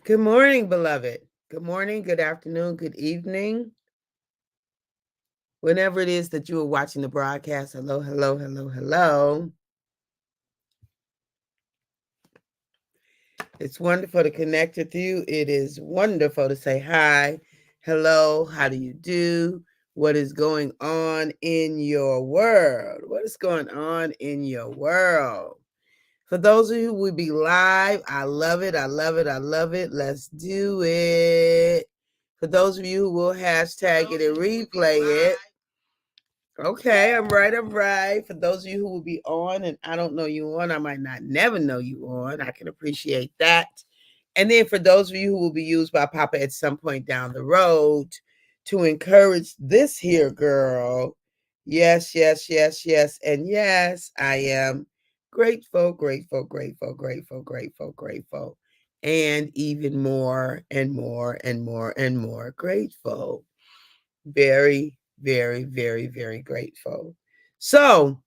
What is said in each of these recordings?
Good morning, beloved. Good morning, good afternoon, good evening. Whenever it is that you are watching the broadcast, hello, hello, hello, hello. It's wonderful to connect with you. It is wonderful to say hi, hello, how do you do? What is going on in your world? What is going on in your world? For those of you who will be live, I love it. I love it. I love it. Let's do it. For those of you who will hashtag it and replay it. Okay, I'm right. I'm right. For those of you who will be on and I don't know you on, I might not never know you on. I can appreciate that. And then for those of you who will be used by Papa at some point down the road to encourage this here girl. Yes, yes, yes, yes. And yes, I am grateful, grateful, grateful, grateful, grateful, grateful. And even more and more and more and more grateful. Very, very, very, very grateful. So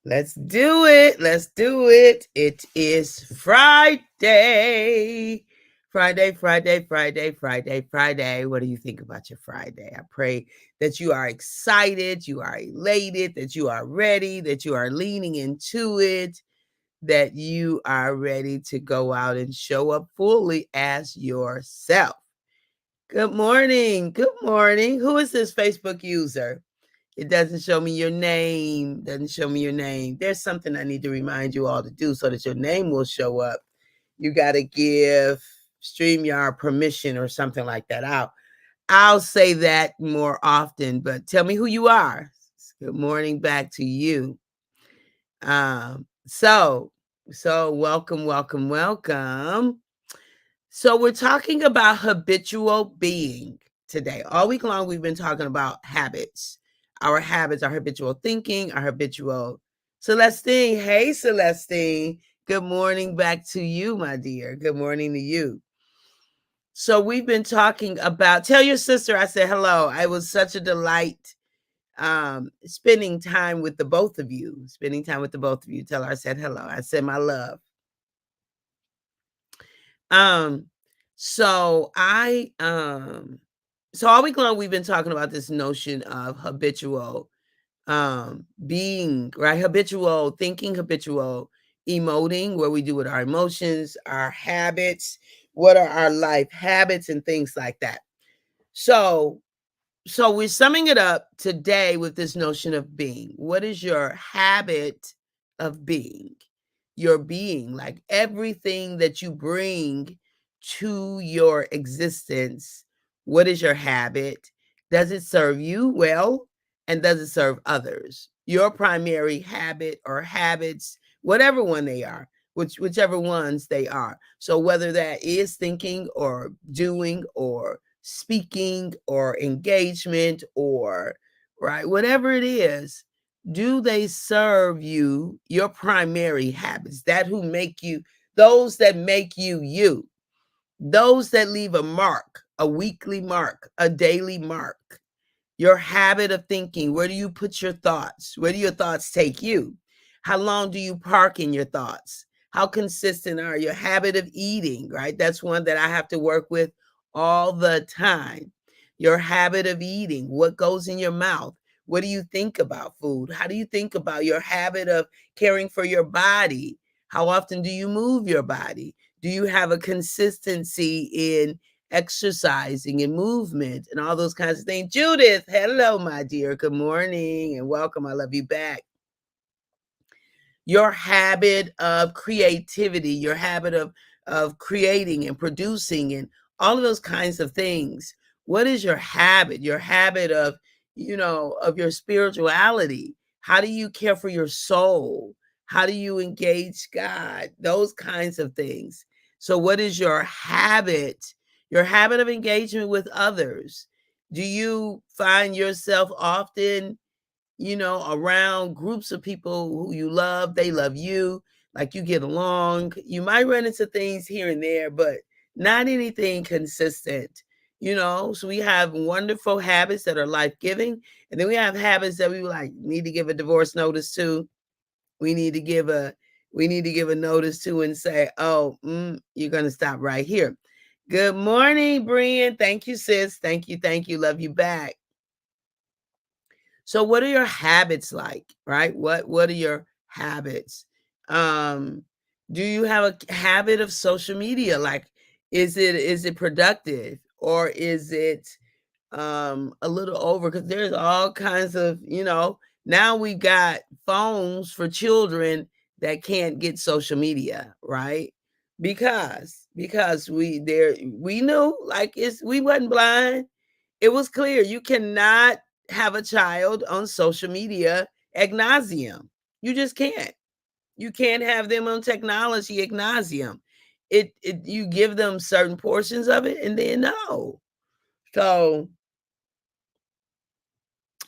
let's do it. Let's do it. It is Friday. Friday, Friday, Friday, Friday, Friday. What do you think about your Friday? I pray that you are excited, you are elated, that you are ready, that you are leaning into it, that you are ready to go out and show up fully as yourself. Good morning. Good morning. Who is this Facebook user? It doesn't show me your name. Doesn't show me your name. There's something I need to remind you all to do so that your name will show up. You got to give StreamYard permission or something like that. I'll say that more often, but tell me who you are. Good morning back to you. Um, so so welcome, welcome, welcome. So we're talking about habitual being today. All week long, we've been talking about habits, our habitual thinking, our habitual. Celestine, hey, Celestine. Good morning back to you, my dear. Good morning to you. So we've been talking about, tell your sister I said hello. It was such a delight spending time with the both of you. Spending time with the both of you. Tell her I said hello. I said my love. Um, so I so all week long we've been talking about this notion of habitual being, right? Habitual thinking, habitual emoting, where we do with our emotions, our habits, what are our life habits and things like that. So so we're summing it up today with this notion of being. What is your habit of being? Your being, like everything that you bring to your existence. What is your habit? Does it serve you well? And does it serve others? Your primary habit or habits, whatever one they are, whichever ones they are. So whether that is thinking or doing or speaking or engagement or right, whatever it is, do they serve you, your primary habits, that who make you, those that make you you, those that leave a mark, a weekly mark, a daily mark, your habit of thinking? Where do you put your thoughts? Where do your thoughts take you? How long do you park in your thoughts? How consistent are your habit of eating, right? That's one that I have to work with all the time. Your habit of eating, what goes in your mouth? What do you think about food? How do you think about your habit of caring for your body? How often do you move your body? Do you have a consistency in exercising and movement and all those kinds of things? Judith, hello, my dear. Good morning and welcome. I love you back. Your habit of creativity, your habit of creating and producing and all of those kinds of things. What is your habit? Your habit of, of your spirituality. How do you care for your soul? How do you engage God? Those kinds of things. So what is your habit? Your habit of engagement with others. Do you find yourself often around groups of people who you love, they love you, like you get along? You might run into things here and there, but not anything consistent. So we have wonderful habits that are life giving, and then we have habits that we like need to give a divorce notice to. We need to give a we need to give a notice to and say, oh, you're going to stop right here. Good morning, Brian. Thank you, sis. Thank you. Thank you. Love you back. So what are your habits like, right? What are your habits? Um, do you have a habit of social media? Like, is it productive, or is it a little over? Because there's all kinds of, now we got phones for children that can't get social media, right? Because we knew, like, we wasn't blind. It was clear you cannot have a child on social media ad nauseum. You just can't. You can't have them on technology ad nauseum. It you give them certain portions of it, and then no. So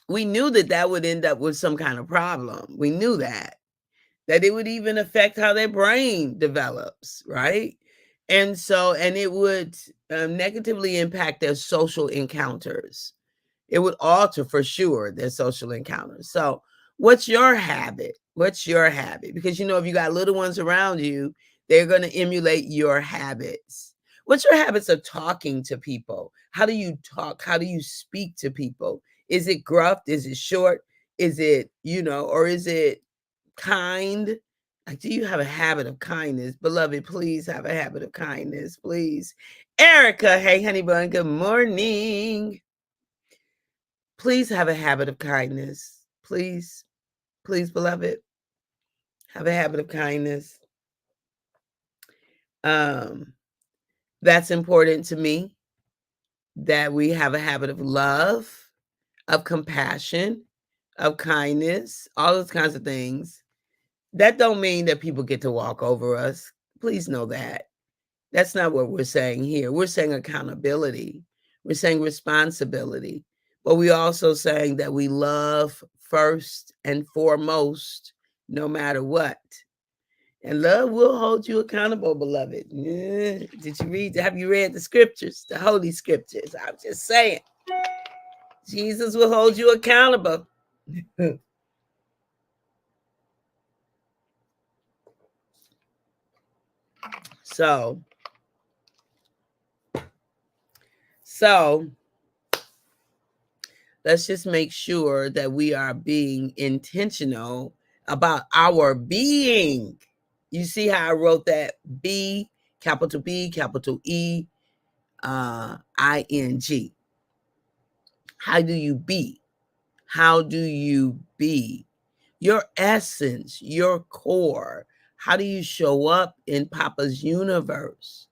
we knew that that would end up with some kind of problem. We knew that it would even affect how their brain develops, right? And it would negatively impact their social encounters. It would alter for sure their social encounters. So, what's your habit? What's your habit? Because if you got little ones around you, they're going to emulate your habits. What's your habits of talking to people? How do you talk? How do you speak to people? Is it gruff? Is it short? Is it, or is it kind? Like, do you have a habit of kindness? Beloved, please have a habit of kindness, please. Erica, hey, honey bun, good morning. Please have a habit of kindness. Please, please, beloved, have a habit of kindness. Um, that's important to me, that we have a habit of love, of compassion, of kindness, all those kinds of things. That don't mean that people get to walk over us. Please know that. That's not what we're saying here. We're saying accountability. We're saying responsibility. But we're also saying that we love first and foremost, no matter what. And love will hold you accountable, beloved. Yeah. Have you read the scriptures, the holy scriptures? I'm just saying. Jesus will hold you accountable. So, so let's just make sure that we are being intentional about our being. You see how I wrote that? B, capital E, ing. How do you be? How do you be? Your essence, your core. How do you show up in Papa's universe?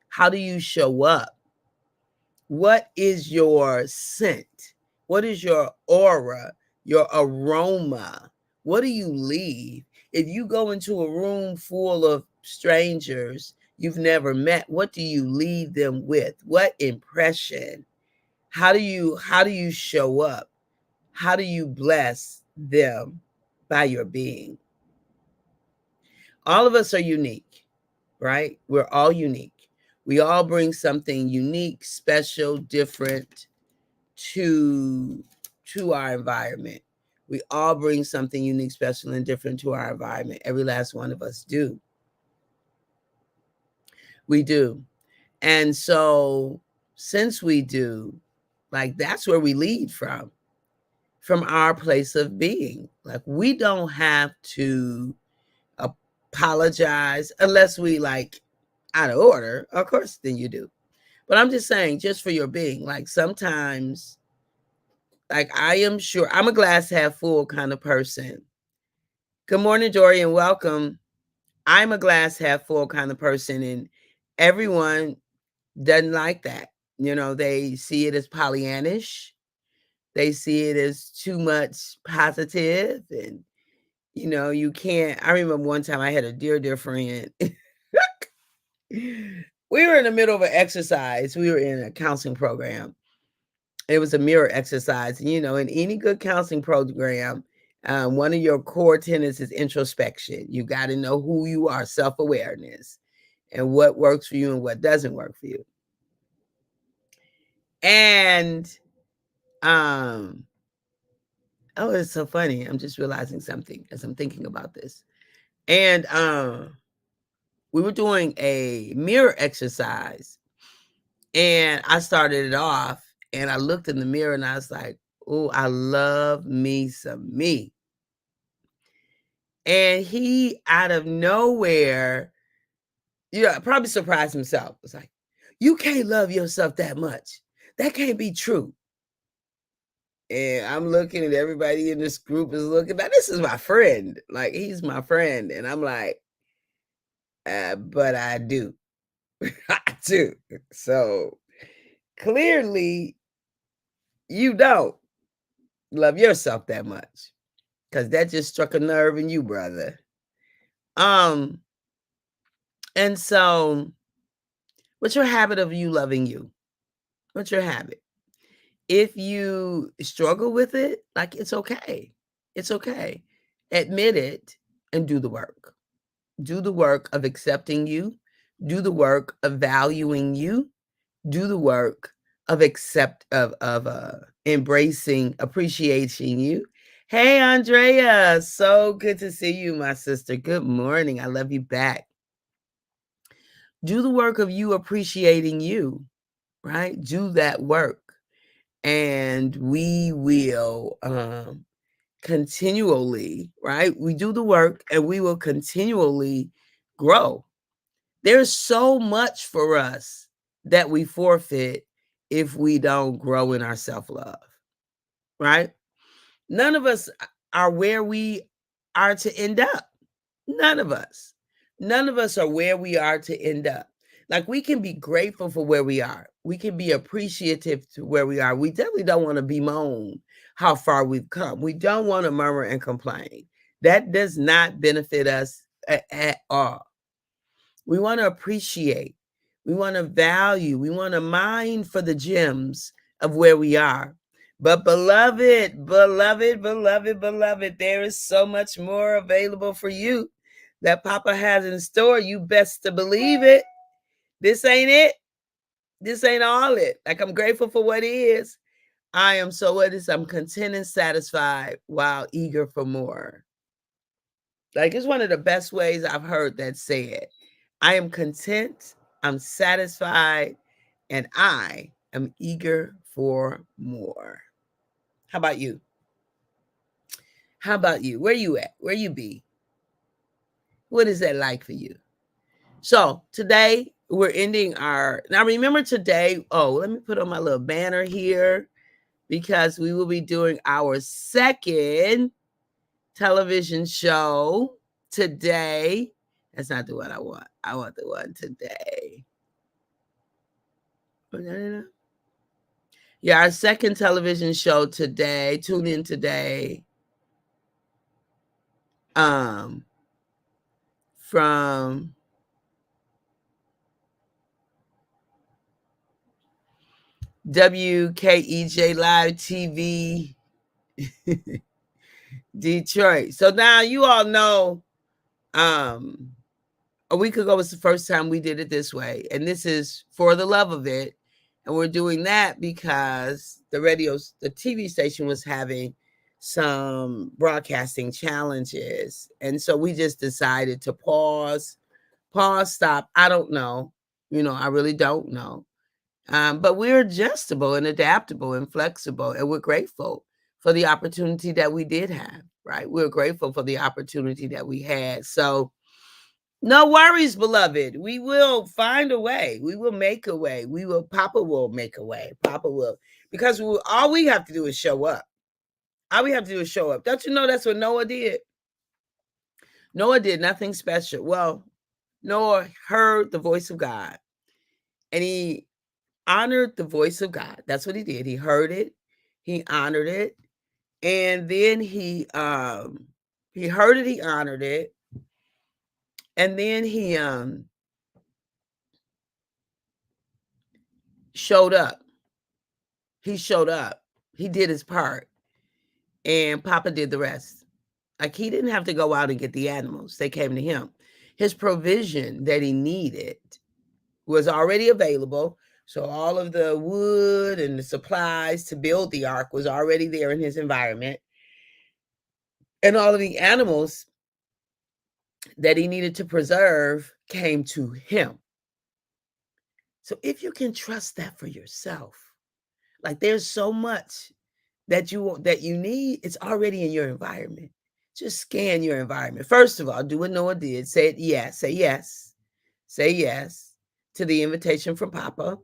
How do you show up? What is your scent? What is your aura, your aroma? What do you leave? If you go into a room full of strangers you've never met, what do you leave them with? What impression? How do you show up? How do you bless them by your being? All of us are unique, right? We're all unique. We all bring something unique, special, different to our environment. We all bring something unique, special, and different to our environment. Every last one of us do. We do. And so, since we do, like, that's where we lead from our place of being. Like, we don't have to apologize unless we, like, out of order. Of course, then you do. But I'm just saying, just for your being, like, sometimes, like, I am sure I'm a glass half full kind of person. Good morning, Jory, and welcome. I'm a glass half full kind of person, and everyone doesn't like that. They see it as Pollyannish. They see it as too much positive, and you can't. I remember one time I had a dear friend. We were in the middle of an exercise. We were in a counseling program. It was a mirror exercise. And, in any good counseling program, one of your core tenets is introspection. You got to know who you are, self-awareness, and what works for you and what doesn't work for you. And, oh, it's so funny. I'm just realizing something as I'm thinking about this. And we were doing a mirror exercise, and I started it off, and I looked in the mirror and I was like, oh, I love me some me. And he, out of nowhere, probably surprised himself. It's like, you can't love yourself that much. That can't be true. And I'm looking at everybody in this group is looking. Now, this is my friend. Like, he's my friend. And I'm like, but I do. I do. So clearly, you don't love yourself that much, because that just struck a nerve in you, brother. And so, what's your habit of you loving you? What's your habit? If you struggle with it, like, it's okay. It's okay. Admit it and do the work. Do the work of accepting you. Do the work of valuing you. Do the work of embracing, appreciating you. Hey, Andrea, so good to see you, my sister. Good morning. I love you back. Do the work of you appreciating you, right? Do that work. And we will continually, right? We do the work and we will continually grow. There's so much for us that we forfeit if we don't grow in our self-love, right? None of us are where we are to end up. None of us. None of us are where we are to end up. Like, we can be grateful for where we are. We can be appreciative to where we are. We definitely don't want to bemoan how far we've come. We don't want to murmur and complain. That does not benefit us at all. We want to appreciate. We want to value. We want to mine for the gems of where we are. But beloved, beloved, beloved, beloved, there is so much more available for you that Papa has in store. You best to believe it. This ain't it. This ain't all it. Like, I'm grateful for what is. I am so what is. I'm content and satisfied while eager for more. Like, it's one of the best ways I've heard that said. I am content, I'm satisfied, and I am eager for more. How about you? How about you? Where you at? Where you be? What is that like for you? So today we're ending our, now remember today, let me put on my little banner here, because we will be doing our second television show today. That's not the one I want. I want the one today. No. Yeah, our second television show today. Tune in today. From WKEJ Live TV Detroit. So now you all know, a week ago was the first time we did it this way. And this is for the love of it. And we're doing that because the TV station was having some broadcasting challenges. And so we just decided to pause, stop. I don't know. I really don't know. But we're adjustable and adaptable and flexible. And we're grateful for the opportunity that we did have, right? We're grateful for the opportunity that we had. So no worries, beloved. We will find a way. We will make a way. Papa will make a way. Papa will. Because all we have to do is show up. All we have to do is show up. Don't you know that's what Noah did? Noah did nothing special. Well, Noah heard the voice of God, and he honored the voice of God. That's what he did. He heard it. He honored it. And then he heard it, he honored it. And then he showed up. He showed up. He did his part. And Papa did the rest. Like, he didn't have to go out and get the animals. They came to him. His provision that he needed was already available. So all of the wood and the supplies to build the ark was already there in his environment. And all of the animals that he needed to preserve came to him. So if you can trust that for yourself, like there's so much that you need, it's already in your environment. Just scan your environment. First of all, do what Noah did. Say it, yes, say yes. Say yes to the invitation from Papa.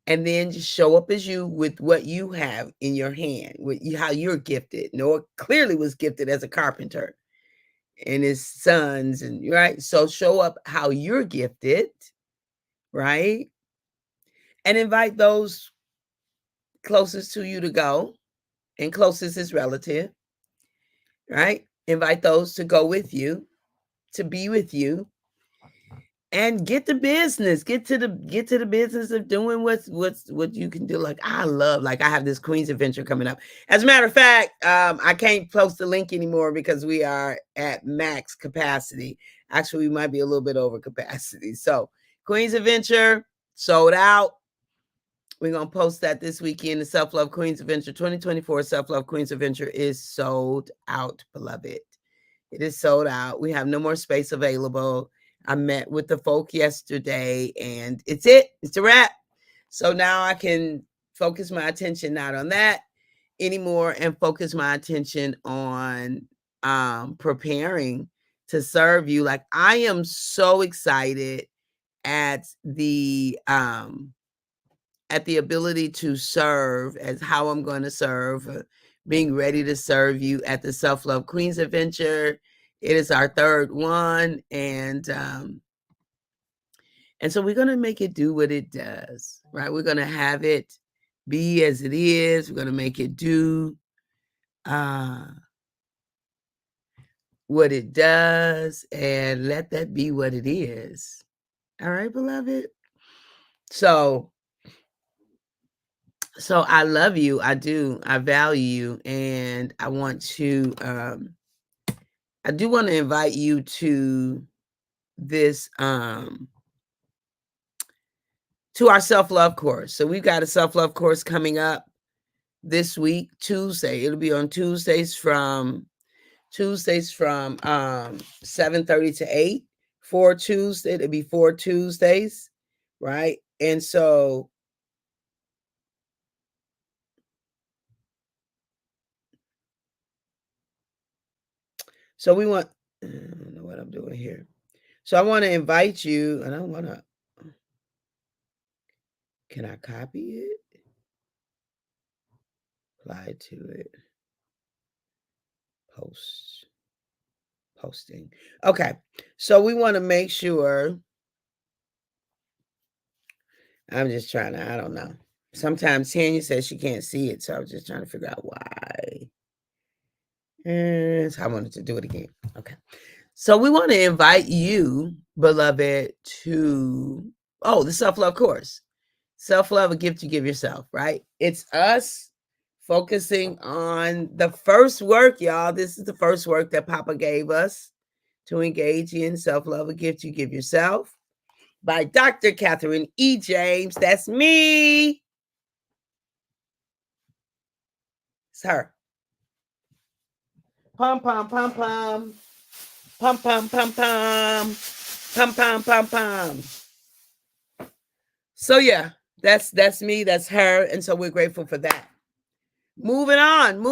And then just show up as you with what you have in your hand, with how you're gifted. Noah clearly was gifted as a carpenter, and his sons, and right. So show up how you're gifted, right? And invite those closest to you to go, and closest is relative, right? Invite those to go with you, to be with you, and get to the business of doing what you can do. Like I have this Queen's Adventure coming up. As a matter of fact, I can't post the link anymore because we are at max capacity. Actually, we might be a little bit over capacity. So Queen's Adventure sold out. We're gonna post that this weekend. The Self Love Queen's Adventure 2024 Self Love Queen's Adventure is sold out, beloved. It is sold out. We have no more space available. I met with the folk yesterday, and it's it. It's a wrap. So now I can focus my attention not on that anymore and focus my attention on preparing to serve you. Like I am so excited at the ability to serve, as how I'm going to serve, being ready to serve you at the Self Love Queens Adventure. It is our third one, and so we're going to make it do what it does, right? We're going to have it be as it is. We're going to make it do what it does, and let that be what it is. All right, beloved. So I love you. I do. I value you, and I want to. I do want to invite you to this to our self-love course. So we've got a self-love course coming up this week, Tuesday. It'll be on Tuesdays from 7:30 to 8. For Tuesday, it'll be 4 Tuesdays, right? And so we want, I don't know what I'm doing here. So I want to invite you, and I want to, can I copy it? Apply to it. Posting. Okay. So we want to make sure. I'm just trying to, I don't know. Sometimes Tanya says she can't see it. So I was just trying to figure out why. And so I wanted to do it again. Okay. So we want to invite you, beloved, to, the self-love course. Self-love, a gift you give yourself, right? It's us focusing on the first work, y'all. This is the first work that Papa gave us to engage in. Self-love, a gift you give yourself, by Dr. Catherine E. James. That's me. It's her. Pum, pum, pum, pum. Pum, pum, pum, pum. Pum, pum, pum, pum. So yeah, that's me. That's her. And so we're grateful for that. Moving on.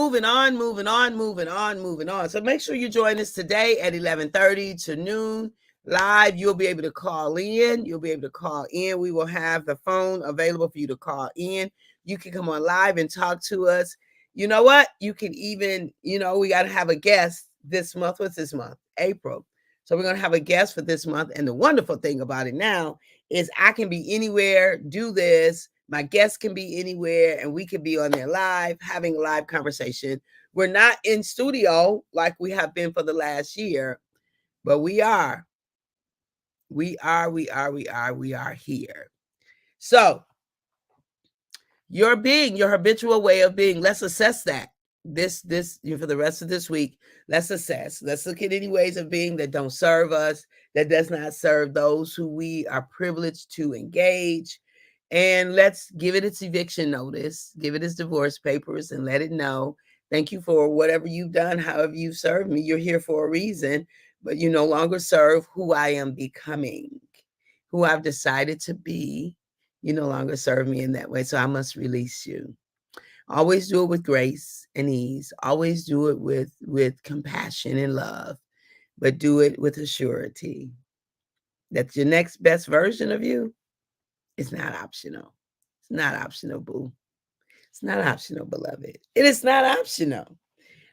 So make sure you join us today at 11:30 to noon live. You'll be able to call in. We will have the phone available for you to call in. You can come on live and talk to us. You know what? You can even, we got to have a guest this month. What's this month? April. So we're going to have a guest for this month. And the wonderful thing about it now is I can be anywhere, do this. My guests can be anywhere, and we can be on there live, having a live conversation. We're not in studio like we have been for the last year, but we are. We are here. So your habitual way of being, let's assess that. This for the rest of this week, let's assess. Let's look at any ways of being that don't serve us, that does not serve those who we are privileged to engage. And let's give it its eviction notice, give it its divorce papers, and let it know, thank you for whatever you've done, however you've served me. You're here for a reason, but you no longer serve who I am becoming, who I've decided to be. You no longer serve me in that way. So I must release you. Always do it with grace and ease. Always do it with compassion and love, but do it with a surety that your next best version of you is not optional. It's not optional, boo. It's not optional, beloved. It is not optional.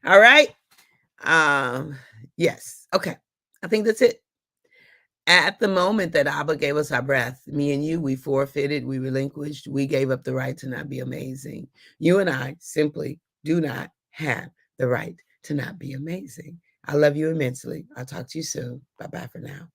All right. Um, yes. Okay. I think that's it. At the moment that Abba gave us our breath, me and you, we forfeited, we relinquished, we gave up the right to not be amazing. You and I simply do not have the right to not be amazing. I love you immensely. I'll talk to you soon. Bye bye for now.